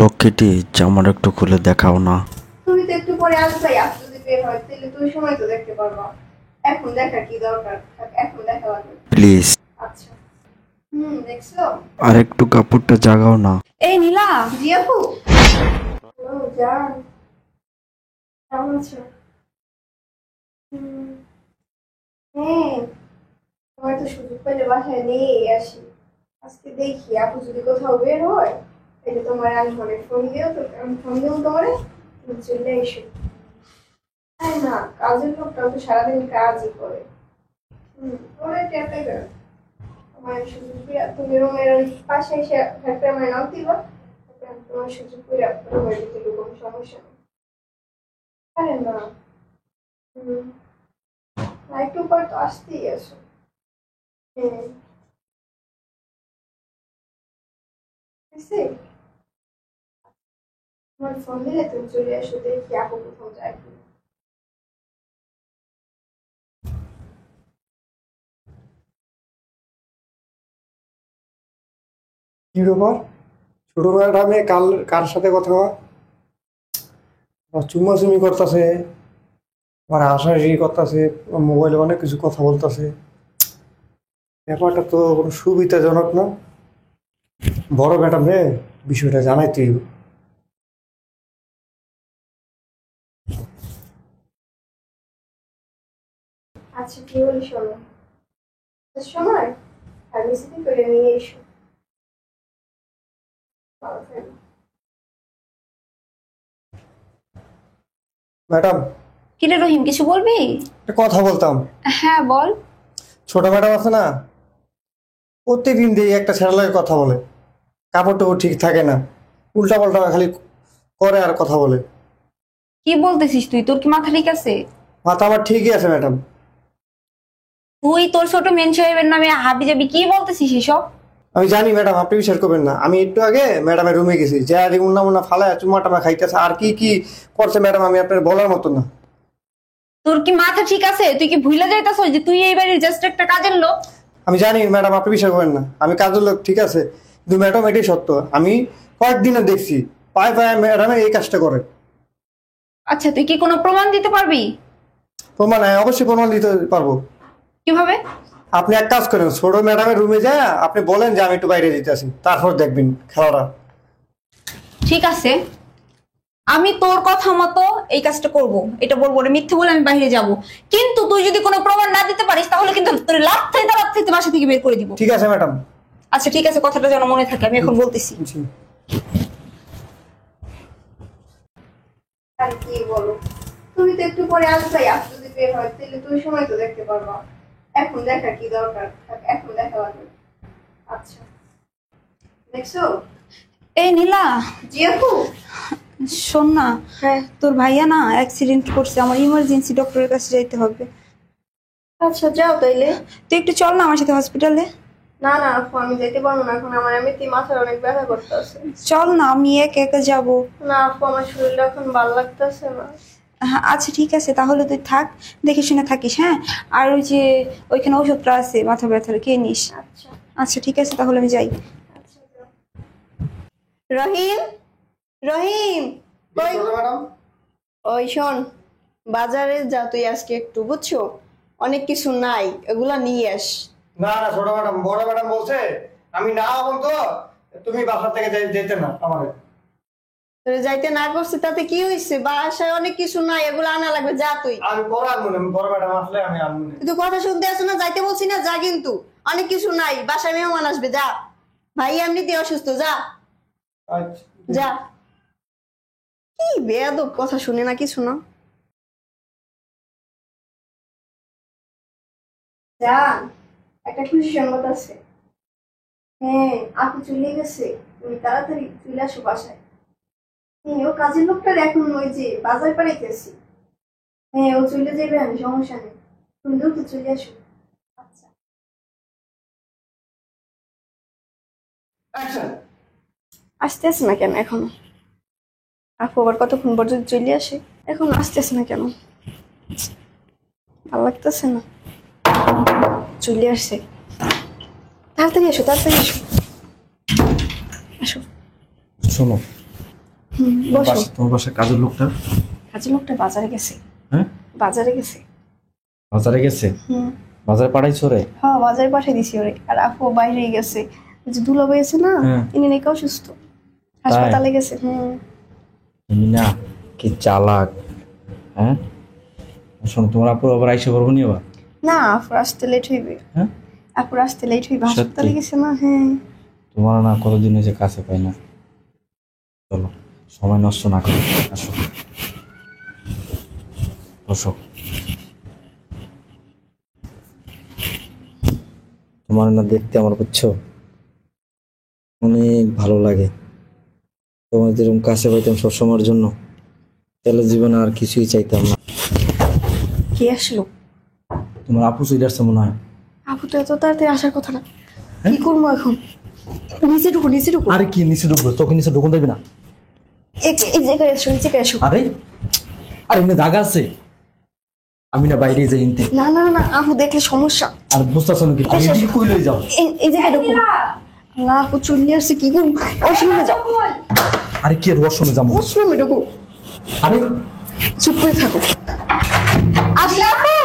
লক্ষ্মীটি জামার একটু খুলে দেখাও না। তুমি তো একটু পরে আসবাই, আজ যদি বের হয় তাহলে তুই সময় তো দেখতে পারবা। এখন দেখা কি দরকার, এখন দেখা লাগবে প্লিজ। আচ্ছা দেখছো। আর একটু কাপড়টা জাগাও না। এই নীলা। জি আপু। ও জান, কেমন আছো? হ্যাঁ, তোমার তো সুযোগ পেলে বাসায় নিয়ে আসি। আজকে দেখি আপু যদি কোথাও বের হয় তাহলে তোমার আমি ফোনে ফোন দিও, তো আমি ফোন দেবো তোমারে, তুমি চলে এসো। তাই না, কাজের লোকটাও তো সারাদিন কাজই করে। ওরা টের পাইবে না। তোমার সুযোগ পেয়ে তুমি রুমের ওই পাশে এসে একটা আমার নাম দিবা, তোমার সুযোগ পেয়ে রুমের ভিতরে কোনো সমস্যা নেই। আরে না, একটু পর তো আসতেই আসো। হ্যাঁ, তোমার ফোন দিলে তুমি চলে আসো, দেখি আপু কোথাও যায় কিনা। কি ব্যাপার? ছোট ম্যাডামে কার সাথে কথা হয়? চুম্মাচুমি করতেছে, আমার হাসাহাসি করতেছে, মোবাইলে অনেক কিছু কথা বলতেছে। ব্যাপারটা তো কোনো সুবিধাজনক না। বড় ম্যাডাম রে বিষয়টা জানাইতেই হবে। আচ্ছা কি বলি শোনো, সময় ফার্মেসিতে করে নিয়ে এসো। ভালো থেকো। ম্যাডাম, কিরে রহিম, কিছু বলবি? একটা কথা বলতাম। হ্যাঁ বল। ছোট ম্যাডাম আছে না, প্রত্যেকদিন দিয়ে একটা ছেলের লাগে কথা বলে, কাপড় টাপড় ঠিক থাকে না, উল্টা পাল্টা খালি করে আর কথা বলে। কি বলতেছিস তুই? তোর কি মাথা ঠিক আছে? মাথা আমার ঠিকই আছে ম্যাডাম। তুই তোর ছোট মেন সাহেবের নামে হাবি যাবি কি বলতেছিস এসব? আমি জানি ম্যাডাম, আপনি বিশ্বাস করবেন না। আমি একটু আগে ম্যাডামের রুমে গেছি, যে আর উন্না মুন্না ফালায় চুমা টামা খাইতেছে, আর কি কি করছে ম্যাডাম আমি আপনার বলার মতো না। তোর কি মাথা ঠিক আছে? তুই কি ভুলে যাইতাছস যে তুই এই বাড়ির জাস্ট একটা কাজের লোক? আমি জানি ম্যাডাম, আপনি বিশ্বাস করবেন না। আমি কাজের লোক ঠিক আছে, কিন্তু ম্যাডাম এটাই সত্য। আমি কয়েকদিনে দেখছি পায়ে পায়ে ম্যাডামে এই কাজটা করে। আচ্ছা তুই কি কোনো প্রমাণ দিতে পারবি? প্রমাণ? অবশ্যই প্রমাণ দিতে পারবো। কিভাবে? আপনি এক কাজ করেন, ছোট ম্যাডামের রুমে যায় আপনি বলেন যে আমি একটু বাইরে যেতে আসি, তারপর দেখবেন খেলাটা। ঠিক আছে, আমি তোর কথা মতো এই কাজটা করব। এটা বলবো রে, মিথ্যে বলে আমি বাইরে যাব, কিন্তু তুই যদি কোনো প্রমাণ না দিতে পারিস তাহলে কিন্তু তোর লাথিতে বাসা থেকে বের করে দিব। ঠিক আছে ম্যাডাম। আচ্ছা ঠিক আছে, কথাটা যেন মনে থাকে, আমি এখন বলতেছি। জি। আর কি বলো, তুমি তো একটু পরে আসবাই, আজ যদি বের হয় তাহলে তুই সময় তো দেখতে পারবা। এখন দেখা কি দরকার, এখন দেখা লাগবে। আচ্ছা দেখছো। এই নীলা। জি আপু। শোন না, হ্যাঁ। তোর ভাইয়া না অ্যাক্সিডেন্ট করছে, আমার ইমার্জেন্সি ডক্টরের কাছে যাইতে হবে। আচ্ছা যাও তাইলে। তুই একটু চল না আমার সাথে হসপিটালে। না না আপু, আমি যেতে পারবো না এখন, আমার এমনিতেই মাথার অনেক ব্যথা করতেছে। চল না, আমি একা একা যাব। না আপু, আমার শরীরটা এখন ভালো লাগতেছে না। হ্যাঁ আচ্ছা ঠিক আছে, তাহলে তুই থাক, দেখে শুনে থাকিস। হ্যাঁ, আর ওই যে ওইখানে ওষুধটা আছে মাথা ব্যথার, খেয়ে নিস। আচ্ছা আচ্ছা ঠিক আছে, তাহলে আমি যাই। আচ্ছা যাও। রহিম, রহিম কই? ম্যাডাম, ওই শোন, বাজারে যা তুই আজকে একটু, বুঝছো, অনেক কিছু নাই, এগুলা নিয়ে আস। না না ছোট ম্যাডাম, বড় ম্যাডাম বলছে আমি না বলতো তুমি বাসা থেকে যেতে না আমাদের। তোরে যাইতে না করছি তাতে কি হয়েছে? বাসায় অনেক কিছু নাই, এগুলো আনা লাগবে, যা তুই। আমি বড় আনবো না, বড় ম্যাডাম আসলে আমি আনবো না। তুই তো কথা শুনতে আসো না, যাইতে বলছি না, যা। কিন্তু অনেক কিছু নাই, বাসায় মেহমান আসবে, যা। ভাই এমনিতে অসুস্থ, যা আচ্ছা। যা। কি বেয়াদব, কথা শুনে না কিছু না। যা, একটা খুশি সংবাদ আছে। হ্যাঁ, আপু চলে গেছে, তুমি তাড়াতাড়ি চলে আসো বাসায়। হ্যাঁ, ও কাজের লোকটার এখন ওই যে বাজার পাড়াইতেছি। হ্যাঁ, ও চলে যাবে, আমি সমস্যা নেই, তুমি দ্রুত চলে আসো। আচ্ছা। অ্যাকশন। আসতেছে না কেন এখনো? আপু আবার কতক্ষণ পর্যন্ত চলে আসে, এখন আসতেছে না কেন? ভালো লাগতেছে না। চলে আসছে, তাড়াতাড়ি এসো, তাড়াতাড়ি এসো। আসো। শোনো, বসো। তোমার বাসায় কাজের লোকটা? কাজের লোকটা বাজারে গেছে। হ্যাঁ, বাজারে গেছে। বাজারে গেছে? বাজারে পাঠাইছো রে? হ্যাঁ, বাজারে পাঠিয়ে দিছি ওরে। আর আপু বাইরে গেছে। ওই যে দুলাভাই আছে না, হ্যাঁ। ইনি নাকি অসুস্থ, হাসপাতালে গেছে। তুমি না কি চালাক। হ্যাঁ, শোনো, তোমার আপুর আবার আইসা করবো নি আবার? না, আপুর আসতে লেট হইবে। হ্যাঁ, আপুর আসতে লেট হইবে, হাসপাতালে সত্যি? গেছে না। হ্যাঁ, তোমার না কতদিন হয়েছে কাছে পাই না। চলো, সময় নষ্ট না করো, আসো বসো। তোমার না দেখতে আমার, বুঝছো, অনেক ভালো লাগে। তোমার যেরকম কাছে পাইতাম সবসময়ের জন্য, তাহলে জীবনে আর কিছুই চাইতাম না। কে আসলো? তোমার আপু চলে আসছে মনে হয়। আপু তো এত তাড়াতাড়ি আসার কথা না। কি করবো এখন? নিচে ঢুকো, নিচে ঢুকো। আরে কি নিচে ঢুকবো? চোখে নিচে ঢুকুন দেবে না? এই জায়গায় এসো, এই জায়গায় এসো। আরে আরে এমনি জায়গা আছে, আমি না বাইরে যাই ইনতে। না না না, আপু দেখলে সমস্যা। আর বুঝতেছো নাকি? আমি কি কই লই যাও? এই জায়গায় ঢুকো। না, আপু চলে আসছে, কি করবো? ওয়াশরুমে যাও। আরে কি ওয়াশরুমে যাবো? ওয়াশরুমে ঢুকো। আরে চুপ করে থাকো। আসলে আপু?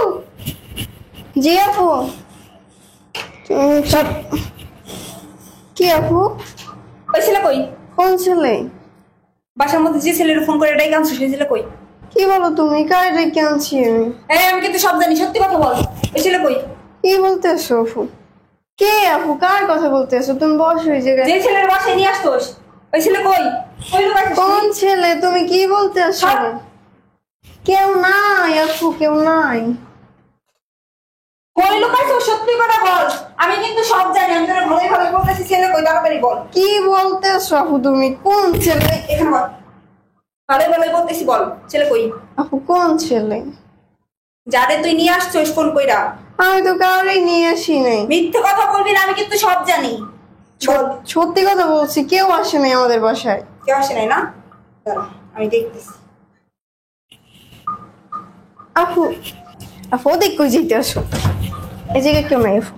জি আপু। কি আপু? ওই ছেলে কই? কোন ছেলে? বাসার মধ্যে যে ছেলের ফোন করে এটাই কাঁদছো, সেই ছেলে কই? কি বলো তুমি? কার রেখে আনছি আমি? আমি কিন্তু সব জানি, সত্যি কথা বল। ওই ছেলে কই? কি বলতেছো আপু? কে আপু? কার কথা বলতেছো? তুমি বসো এই জায়গায়। যে ছেলের বাসায় নিয়ে আসতোস, ওই ছেলে কই? কই লুকাইছিস? কোন ছেলে? তুমি কি বলতেছো? সব। কেউ নাই আপু, কেউ নাই। কই লুকাইছিস? সত্যি কথা বল। আমি কিন্তু সব জানি, আমি তোর ভালোই ভালোই বলতেছি। ছেলে কই? তাড়াতাড়ি বল। কি বলতেছো আপু তুমি? কোন ছেলে? এখানে বল। ভালোই ভালোই বলতেছি, বল ছেলে কই? আপু কোন ছেলে? যারে তুই নিয়ে আসছিস ফোন কইরা। আমি তো কাউরে নিয়ে আসি নাই। মিথ্যে কথা বলবি না, আমি কিন্তু সব জানি। বল। সত্যি কথা বলছি, কেউ আসে নাই আমাদের বাসায়। কেউ আসে নাই না? দাঁড়া, আমি দেখতেছি। আপু, আপু ওদিক কই যেতে আসো? এই জায়গায় কেউ নাই আপু।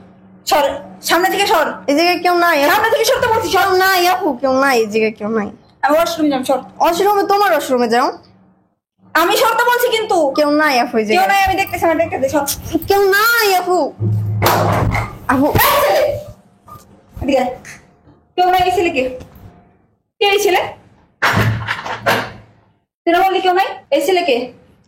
সর, সামনে থেকে সর। এই জায়গায় কেউ নাই আপু। সামনে থেকে সরতে বলছি, সর। কেউ নাই আপু, কেউ নাই। এই জায়গায় কেউ নাই। আমি ওয়াশরুম যাম, সর। ওয়াশরুমে? তোমার ওয়াশরুমে যাও। আমি সরতে বলছি কিন্তু। কেউ নাই আপু এই কেউ জায়গায়। নাই, আমি দেখতেছি, আমি দেখতে দে, সর। কেউ নাই আপু। আপু এই ছেলে, এদিকে আয়। কেউ নাই, এই ছেলে কে? কে এই ছেলে? তুই না বললি কেউ নাই? এই ছেলে কে?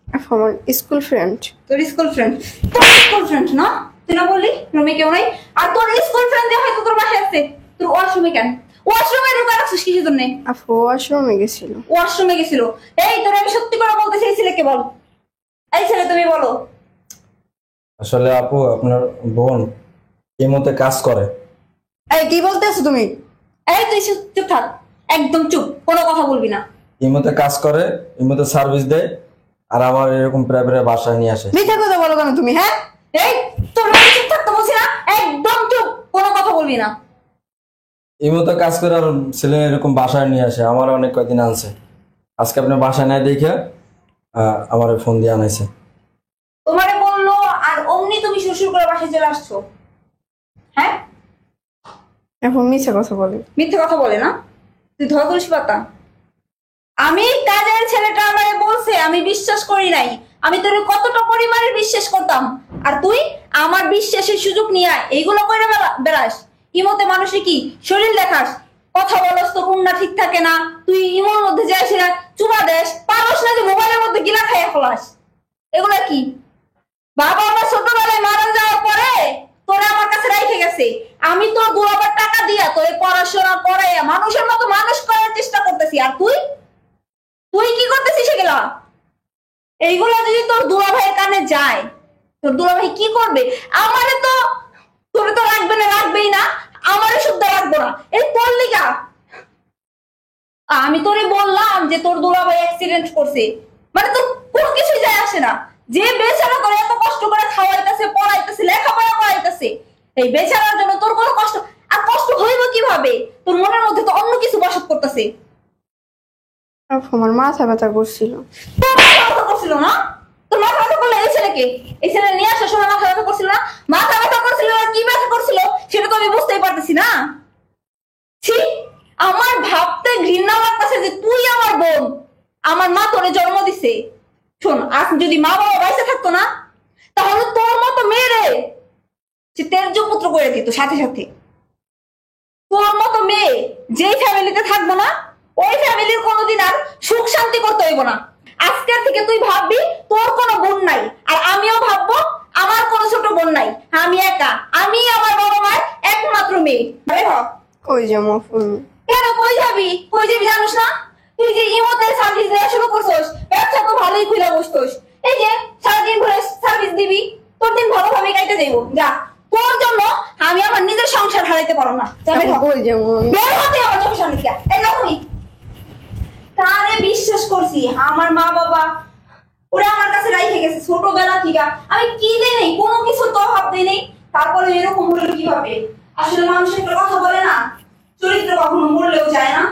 আপু আমার স্কুল ফ্রেন্ড। তোর স্কুল ফ্রেন্ড? তোর স্কুল ফ্রেন্ড না? তুই না বললি রুমে কেউ নাই? আর তোর স্কুল ফ্রেন্ড যে হয়তো তোর বাসায় আছে, তোর ওয়াশরুমে কেন? ওয়াশরুমে ঢুকে রাখছিস কিসের জন্য? আপু ওয়াশরুমে গেছিল। ওয়াশরুমে গেছিল। এই তোর আমি সত্যি করে বলতেছি, এই ছেলেকে বল। এই ছেলে তুমি বলো। আসলে আপু আপনার বোন এই মতে কাজ করে। এই কি বলতেছো তুমি? এই তুই চুপ থাক, একদম চুপ, কোনো কথা বলবি না। এই মতে কাজ করে, এই মতে সার্ভিস দেয়, আর আমার এরকম প্রায় প্রায় বাসায় নিয়ে আসে। মিথ্যা কথা বলো কেন তুমি? হ্যাঁ, এই তোর চুপ থাকতে বলছি না, একদম চুপ, কোনো কথা বলবি না। এই মতো কাজ করে আর ছেলে এরকম বাসায় নিয়ে আসে। আমার অনেক কয়দিন আনছে, আজকে আপনার বাসায় নাই দেখে আমার ফোন দিয়ে আনাইছে। তোমারে বললো আর অমনি তুমি শ্বশুর করে বাসায় চলে আসছো? হ্যাঁ, এখন মিথ্যা কথা বলে। মিথ্যে কথা বলে না? তুই ধরা করিস পাতা। আমি কাজের ছেলেটা আমারে বলছে, আমি বিশ্বাস করি নাই। আমি তোর কতটা পরিমাণে বিশ্বাস করতাম, আর তুই আমার বিশ্বাসের সুযোগ নিয়ে এইগুলো করে বেড়াস। ইমতে মানুষের কি শরীর দেখাস, কথা বলস, তোর উন্না ঠিক থাকে না, তুই ইমোর মধ্যে যাইস না, চুমা দেশ, পারস না যে মোবাইলের মধ্যে গিলা খাইয়া ফেলাস। এগুলা কি? বাবা আমার ছোটবেলায় মারা যাওয়ার পরে তোরা আমার কাছে রাইখে গেছে। আমি তোর 2 টাকা দিয়া তোর পড়াশোনা করে মানুষের মতো মানুষ করার চেষ্টা করতেছি, আর তুই তুই কি করতেছিস এগুলা? এইগুলা যদি তোর দুলাভাইয়ের কানে যায়, তোর দুলাভাই কি করবে? আমারে তো তোরে তো রাখবে না, রাখবেই না, আমারে শুদ্ধ রাখবো না। এই তোর লিগা আমি তোরে বললাম যে তোর দুলাভাই অ্যাক্সিডেন্ট করছে, মানে তোর কোনো কিছুই যায় আসে না। যে বেচারা তোর এত কষ্ট করে খাওয়াইতেছে, পড়াইতেছে, লেখাপড়া করাইতেছে, এই বেচারার জন্য তোর কোনো কষ্ট, আর কষ্ট হইব কিভাবে? তোর মনের মধ্যে তো অন্য কিছু বসত করতেছে। আপু আমার মাথা ব্যথা করছিল। তোর মাথা ব্যথা করছিল না? তোর মাথা ব্যথা করলে এই ছেলেকে, এই ছেলে নিয়ে আসার সময় মাথা ব্যথা করছিল না? মাথা ব্যথা করছিল না, কি ব্যথা করছিল সেটা তো আমি বুঝতেই পারতেছি না। ছি, আমার ভাবতে ঘৃণা লাগতেছে যে তুই আমার বোন, আমার মা তোরে জন্ম দিছে। শোন, আজ যদি মা বাবা বাইসে থাকতো না, তাহলে তোর মতো মেয়েরে সে তের্য পুত্র করে দিত সাথে সাথে। তোর মতো মেয়ে যেই ফ্যামিলিতে থাকবো না, ওই ফ্যামিলির কোনোদিন আর সুখ শান্তি করতে হইব না। আজকের থেকে তুই ভাববি তোর কোনো বোন নাই, আর আমিও ভাববো আমার কোনো ছোট বোন নাই। আমি একা, আমি আমার বাবা মার একমাত্র মেয়ে। বের হ। কই যাবো আপু? কেন কই যাবি? কই যাবি জানোস না? তুই যে ইমোতে সার্ভিস দেওয়া শুরু করছস, ব্যবসা তো ভালোই খুলে বসতোস। এই যে সারাদিন ঘুরে সার্ভিস দিবি, তোর দিন ভালোভাবে কাটে যাইব। যা, তোর জন্য আমি আমার নিজের সংসার হারাইতে পারো না। যা বের হ। কই যাবো আমি? বের হতে আমার চোখের সামনে থেকে। এই যাও তুমি। কারে বিশ্বাস করছি আমার মা বাবা, ওরা আমার কাছে রাইখে গেছে ছোটবেলা থেকে। আমি কি দেই নেই, কোনো কিছু তো অভাব দেই নেই, তারপরে এরকম হলো কিভাবে? আসলে মানুষ একটা কথা বলে না, চরিত্র কখনো মরলেও যায় না।